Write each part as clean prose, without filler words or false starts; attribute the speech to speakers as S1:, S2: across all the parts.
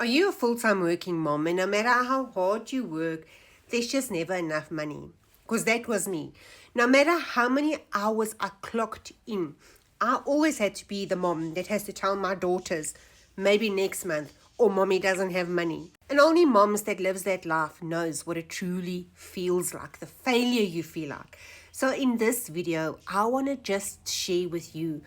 S1: Are you a full-time working mom and no matter how hard you work, there's just never enough money? Because that was me. No matter how many hours I clocked in, I always had to be the mom that has to tell my daughters, maybe next month, or mommy doesn't have money. And only moms that lives that life knows what it truly feels like, the failure you feel like. So in this video, I want to just share with you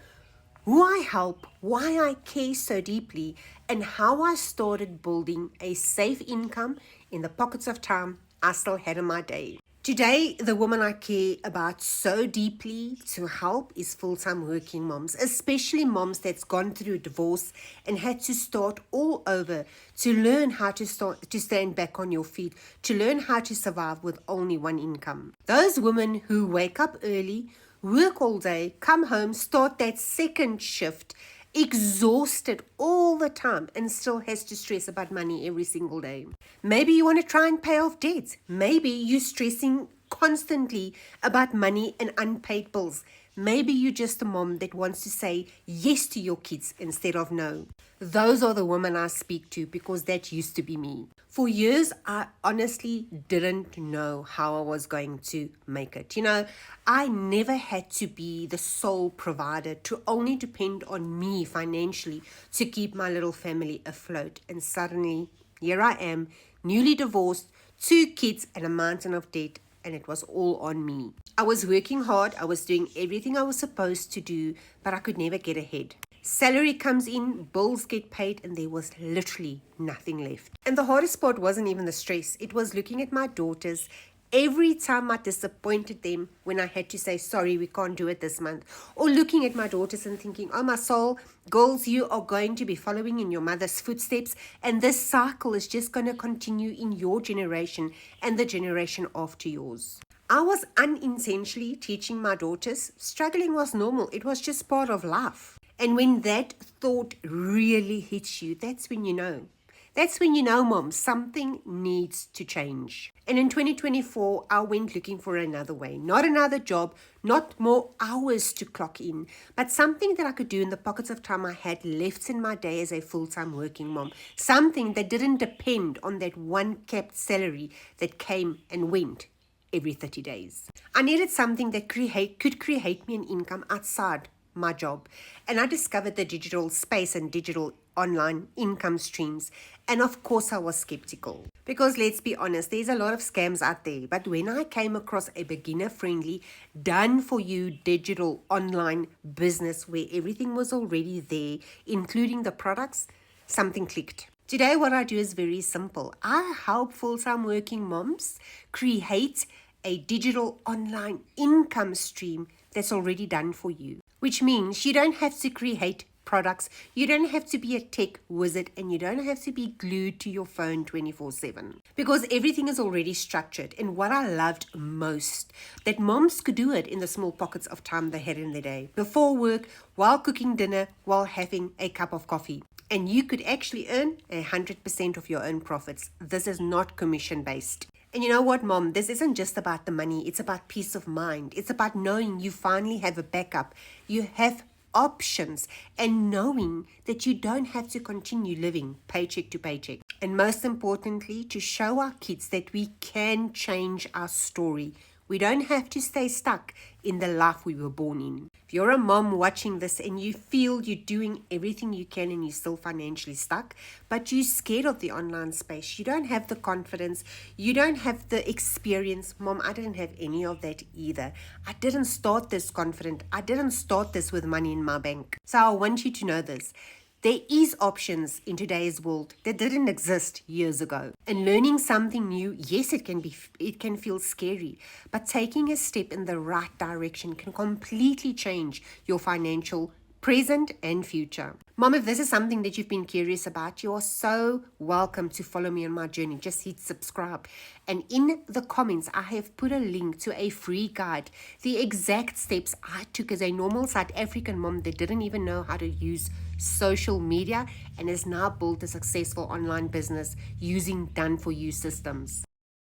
S1: who I help, why I care so deeply, and how I started building a safe income in the pockets of time I still had in my day. Today, the woman I care about so deeply to help is full-time working moms, especially moms that's gone through divorce and had to start all over to learn how to stand back on your feet, to learn how to survive with only one income. Those women who wake up early, work all day, come home, start that second shift, exhausted all the time and still has to stress about money every single day. Maybe you want to try and pay off debts. Maybe you're stressing constantly about money and unpaid bills. Maybe you're just a mom that wants to say yes to your kids instead of no. Those are the women I speak to because that used to be me. For years, I honestly didn't know how I was going to make it. I never had to be the sole provider, to only depend on me financially to keep my little family afloat. And suddenly, here I am, newly divorced, 2 kids and a mountain of debt, and it was all on me. I was working hard, I was doing everything I was supposed to do, but I could never get ahead. Salary comes in, bills get paid, and there was literally nothing left. And the hardest part wasn't even the stress. It was looking at my daughters every time I disappointed them when I had to say, sorry, we can't do it this month. Or looking at my daughters and thinking, oh my soul, girls, you are going to be following in your mother's footsteps. And this cycle is just going to continue in your generation and the generation after yours. I was unintentionally teaching my daughters struggling was normal. It was just part of life. And when that thought really hits you, that's when you know. That's when you know, mom, something needs to change. And in 2024, I went looking for another way. Not another job, not more hours to clock in, but something that I could do in the pockets of time I had left in my day as a full-time working mom. Something that didn't depend on that one capped salary that came and went every 30 days. I needed something that could create me an income outside my job. And I discovered the digital space and digital online income streams. And of course I was skeptical. Because let's be honest, there's a lot of scams out there. But when I came across a beginner-friendly, done-for-you digital online business where everything was already there, including the products, something clicked. Today what I do is very simple. I help full-time working moms create a digital online income stream that's already done for you. Which means you don't have to create products, you don't have to be a tech wizard, and you don't have to be glued to your phone 24/7. Because everything is already structured. And what I loved most, that moms could do it in the small pockets of time they had in the day. Before work, while cooking dinner, while having a cup of coffee. And you could actually earn 100% of your own profits. This is not commission-based. And you know what, mom? This isn't just about the money. It's about peace of mind. It's about knowing you finally have a backup. You have options and knowing that you don't have to continue living paycheck to paycheck. And most importantly, to show our kids that we can change our story. We don't have to stay stuck in the life we were born in. If you're a mom watching this and you feel you're doing everything you can and you're still financially stuck, but you're scared of the online space, you don't have the confidence, you don't have the experience. Mom, I didn't have any of that either. I didn't start this confident. I didn't start this with money in my bank. So I want you to know this. There is options in today's world that didn't exist years ago. And learning something new, yes, it can feel scary, but taking a step in the right direction can completely change your financial present and future. Mom, if this is something that you've been curious about, you are so welcome to follow me on my journey. Just hit subscribe. And in the comments, I have put a link to a free guide, the exact steps I took as a normal South African mom that didn't even know how to use social media and has now built a successful online business using done-for-you systems.